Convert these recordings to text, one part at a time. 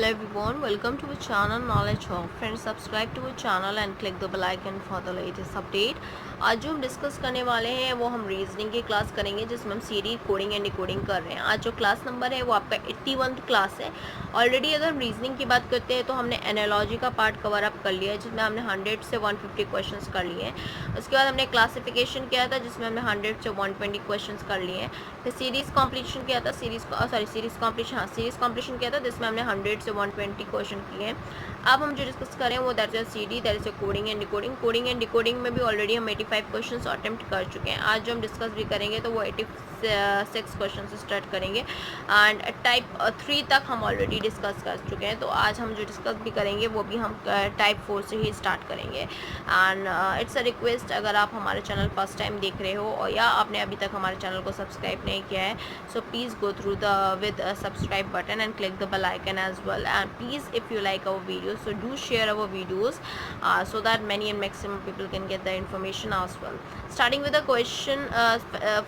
Hello everyone, welcome to our channel Knowledge Home. Friends, subscribe to our channel and click the bell icon for the latest update. आज जो हम discuss करने वाले हैं वो हम रीजनिंग की क्लास करेंगे जिसमें हम सीरीज कोडिंग एंड डिकोडिंग कर रहे हैं। आज जो क्लास नंबर है वो आपका 81 क्लास है। ऑलरेडी अगर हम रीजनिंग की बात करते हैं तो हमने एनालॉजी का पार्ट कवर अप कर लिया है जिसमें हमने 100 से 150 क्वेश्चन कर लिए हैं। उसके बाद हमने क्लासिफिकेशन किया था जिसमें हमने 100 से 120 क्वेश्चन कर लिए हैं। फिर सीरीज कॉम्प्लीशन किया था, सीरीज कॉम्प्लीशन किया था जिसमें हमने 100 से 120 क्वेश्चन किए हैं। अब हम जो डिस्कस करें वो that is CD, that is coding and decoding में भी ऑलरेडी हम 85 क्वेश्चंस अटेम्प्ट कर चुके हैं। आज जो हम डिस्कस भी करेंगे तो वो 86 क्वेश्चन से स्टार्ट करेंगे एंड टाइप 3 तक हम ऑलरेडी डिस्कस कर चुके हैं। तो आज हम जो डिस्कस भी करेंगे वो भी हम टाइप 4 से ही स्टार्ट करेंगे। एंड इट्स अ रिक्वेस्ट, अगर आप हमारे चैनल फर्स्ट टाइम देख रहे हो और या आपने अभी तक हमारे चैनल को सब्सक्राइब नहीं किया है, so please go through the with subscribe button and click the bell icon as well, and please if you like our videos so do share our videos so that many and maximum people can get the information as well. Starting with the question,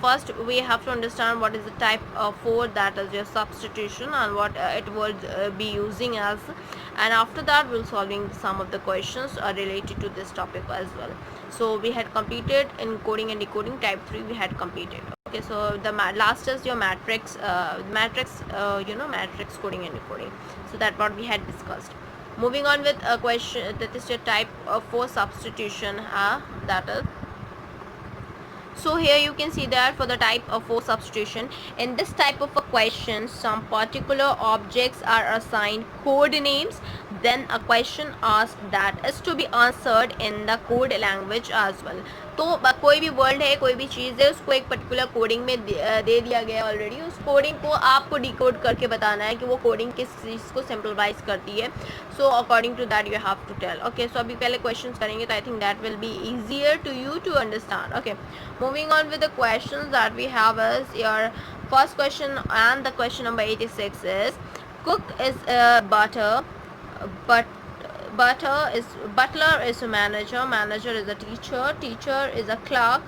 first we have to understand what is the type 4, that is your substitution, and what it would be using as, and after that we'll solving some of the questions related to this topic as well. So we had completed in coding and decoding type 3, we had completed. Okay, so the last is your matrix matrix coding and decoding, so that what we had discussed. Moving on with a question, that is your type 4 substitution, that is, so here you can see that for the type of 4 substitution, in this type of a question some particular objects are assigned code names, then a question asked that is to be answered in the code language as well. तो कोई भी word है, कोई भी चीज़ है, उसको एक particular coding में दे दिया गया है ऑलरेडी। उस कोडिंग को आपको डिकोड करके बताना है कि वो कोडिंग किस चीज़ को सिंपलीफाइज करती है। So according to that you have to tell. Okay, so अभी पहले क्वेश्चन करेंगे तो I think that will be easier to you to understand. Okay, moving on with the question that we have is your first question, and the question number 86 is cook is butler is a manager is a teacher is a clerk,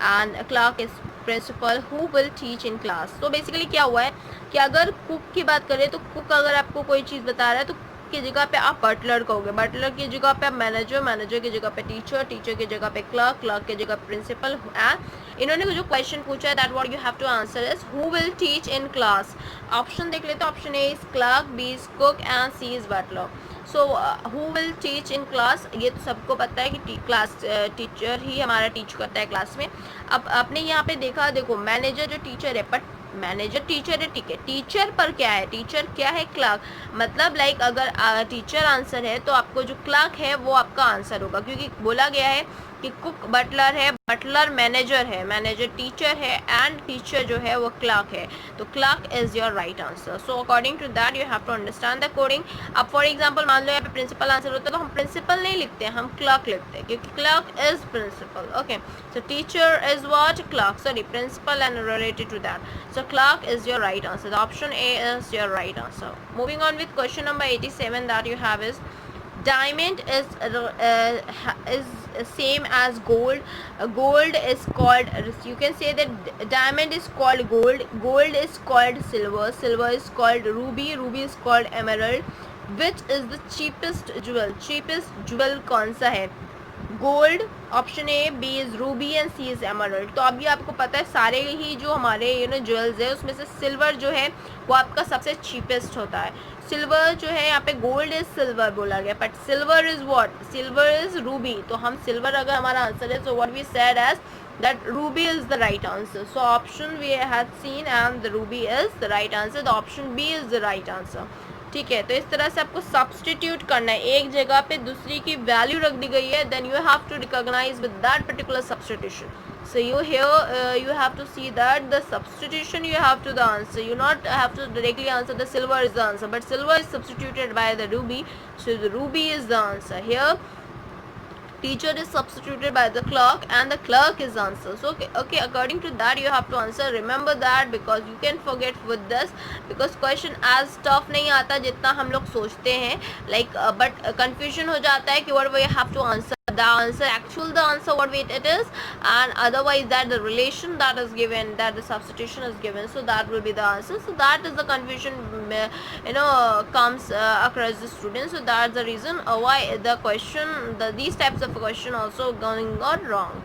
and a clerk is principal who will teach in class. तो basically क्या हुआ है कि अगर cook की बात करें तो कुक अगर आपको कोई चीज़ बता रहा है तो की जगह पे आप बटलर कहोगे, बटलर की जगह पे आप मैनेजर की जगह पे टीचर की जगह पे क्लर्क की जगह प्रिंसिपल। एंड इन्होंने जो क्वेश्चन पूछा है that what you have to answer is who will teach in class. Option देख लेते हैं, option A is clerk, B is cook and C is butler. So who will teach in class, ये तो सबको पता है कि क्लास टीचर ही हमारा टीच करता है क्लास में। अब आपने यहाँ पे देखा, देखो मैनेजर जो टीचर है, बट मैनेजर टीचर है, ठीक है, टीचर पर क्या है, टीचर क्या है, क्लर्क। मतलब लाइक अगर टीचर आंसर है तो आपको जो क्लर्क है वो आपका आंसर होगा, क्योंकि बोला गया है कि कुक बटलर है, बटलर मैनेजर है, मैनेजर टीचर है, एंड टीचर जो है वो क्लर्क है। तो clerk is your right answer. So according to that you have to understand the coding. अब फॉर एग्जांपल मान लो यहाँ पे प्रिंसिपल आंसर होता है तो हम प्रिंसिपल नहीं लिखते हैं, हम क्लर्क लिखते हैं, क्योंकि clerk is principal. Okay, so teacher is what, clerk, sorry principal and related to that, so clerk is your right answer. The option A is your right answer. Moving on with question number 87 that you have is diamond is same as gold. Gold is called, you can say that diamond is called gold is called silver is called ruby is called emerald. Which is the cheapest jewel कौन सा है? Gold option A, B is ruby and C is emerald. तो अभी आपको पता है सारे ही जो हमारे ज्वेल्स है उसमें से सिल्वर जो है वो आपका सबसे चीपेस्ट होता है। सिल्वर जो है यहाँ पे गोल्ड इज सिल्वर बोला गया, but silver is what, silver is ruby. तो हम सिल्वर अगर हमारा आंसर है, so what we said as that ruby is the right answer. So option we had seen and the ruby is the right answer. The option B is the right answer. ठीक है, तो इस तरह से आपको substitute करना है, एक जगह पे दूसरी की वैल्यू रख दी गई है, then you have to recognise with that particular substitution. So you here you have to see that the substitution you have to the answer. You not have to directly answer the silver is the answer, but silver is substituted by the ruby, so the ruby is the answer. Here teacher is substituted by the clerk and the clerk is answer. So okay, according to that you have to answer. Remember that because you can forget with this, because question as tough नहीं आता जितना हम लोग सोचते हैं, like but confusion हो जाता है कि what we have to answer the answer what it is, and otherwise that the relation that is given, that the substitution is given, so that will be the answer. So that is the confusion comes across the students. So that's the reason why the question, these types of question also going on wrong.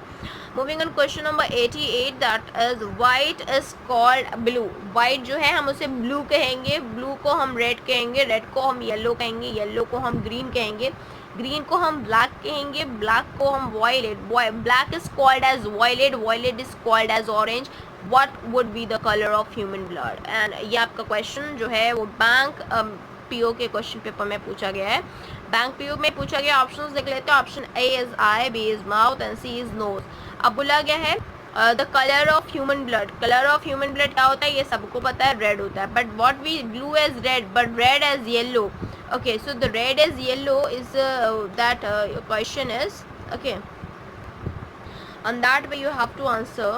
Moving on question number 88, that is white is called blue. White जो है हम उसे blue कहेंगे, blue को हम red कहेंगे, red को हम येलो कहेंगे, येलो को हम ग्रीन कहेंगे, ग्रीन को हम ब्लैक कहेंगे, ब्लैक को हम violet, black is called as violet, violet is called as orange. What would be the colour of human blood? And ये आपका क्वेश्चन जो है वो बैंक पीओ के क्वेश्चन पेपर में पूछा गया है. बैंक पीओ में पूछा गया. ऑप्शंस देख लेते हैं. Option A is eye, B is mouth and C is nose. अब बोला गया है the colour of human blood. Colour of human blood क्या होता है? ये सबको पता है, रेड होता है. But what we blue as red, but red as yellow. Okay, so the red as yellow is that question is okay. On that way you have to answer.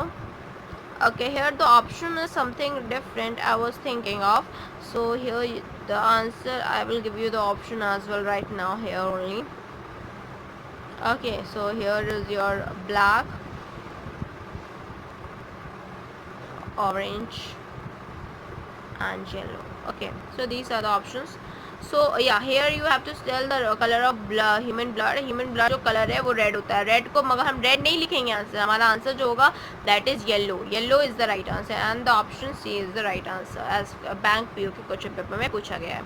Okay, here the option is something different I was thinking of. So here the answer, I will give you the option as well right now here only. Okay, so here is your black, orange and yellow. Okay, so these are the options. So yeah, here you have to tell the color of human blood. Human blood जो colour है वो red होता है. Red को मगर हम red नहीं लिखेंगे आंसर, हमारा आंसर जो होगा that is yellow. Yellow is the right answer and the option C is the right answer as bank PO के क्वेश्चन पेपर में पूछा गया है.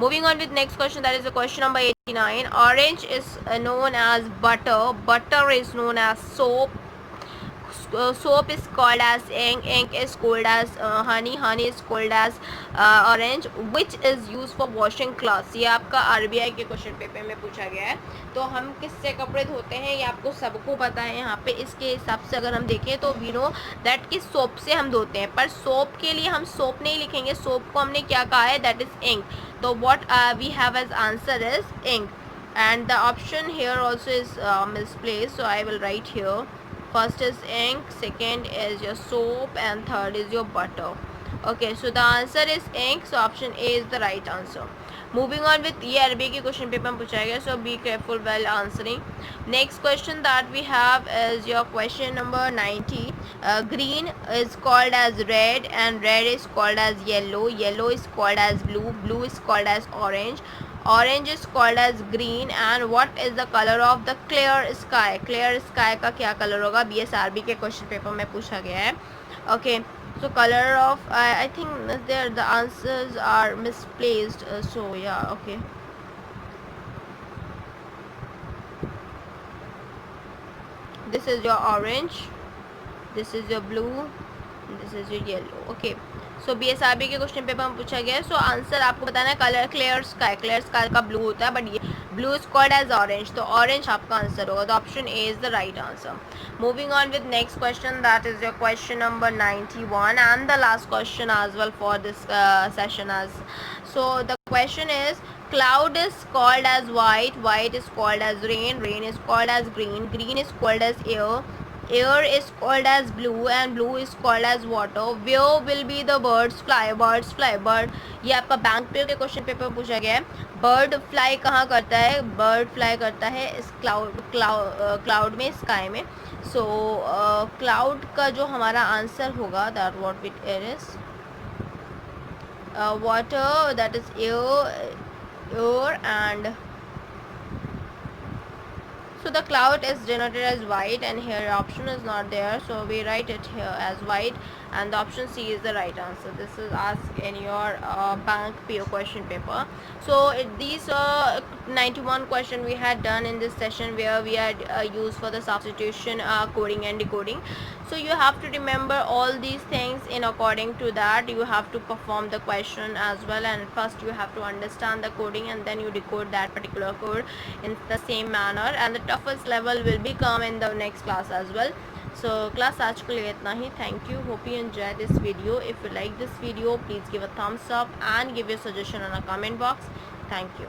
Moving on with next question, that is the question number 89. Orange is known as butter, butter is known as soap, soap is called as ink is called as honey is called as orange, which is used for washing clothes. ये आपका RBI के question paper में पूछा गया है. तो हम किससे कपड़े धोते हैं ये आपको सबको पता है. यहाँ पे इसके हिसाब से अगर हम देखें तो वी नो दैट कि सोप से हम धोते हैं, पर सोप के लिए हम सोप नहीं लिखेंगे. सोप को हमने क्या कहा है? That is ink. तो what we have as answer is ink and the option here also is misplaced. So I will write here. First is ink, second is your soap and third is your butter. Okay, so the answer is ink, so option A is the right answer. Moving on with ये अरबी के question paper में पूछा गया, so be careful while answering. Next question that we have is your question number 90. Green is called as red and red is called as yellow, yellow is called as blue, blue is called as orange, orange is called as green, and what is the color of the clear sky? Clear sky का क्या colour होगा? BSRB के question paper में पूछा गया है. Okay, so color of I think there the answers are misplaced. So yeah, okay. This is your orange, this is your blue, and this is your yellow. Okay. So BSRB के question paper में पूछा गया है. So answer आपको बताना है colour. Clear sky का blue होता है, बट ये blue is called as orange, तो ऑरेंज आपका आंसर होगा. तो option A is the right answer. Moving on with next question, that is your question number 91 and the last question as well for this session as. So the question is cloud is called as white, white is called as rain, rain is called as green, green is called as air, air is called as blue and blue is called as water. Where will be the birds fly? Birds fly. bird ये आपका bank पे के question paper पूछा गया है. Bird fly कहाँ करता है? बर्ड फ्लाई करता है इस क्लाउड में, स्काई में. सो क्लाउड का जो हमारा आंसर होगा that what it is water, that is air and so the cloud is denoted as white and here option is not there, so we write it here as white and the option C is the right answer. This is asked in your bank PO question paper. So these 91 question we had done in this session where we had used for the substitution, coding and decoding. So you have to remember all these things. In according to that you have to perform the question as well, and first you have to understand the coding and then you decode that particular code in the same manner, and the toughest level will be come in the next class as well. So class आज के लिए इतना ही. Thank you, hope you enjoy this video. If you like this video please give a thumbs up and give your suggestion in a comment box. Thank you.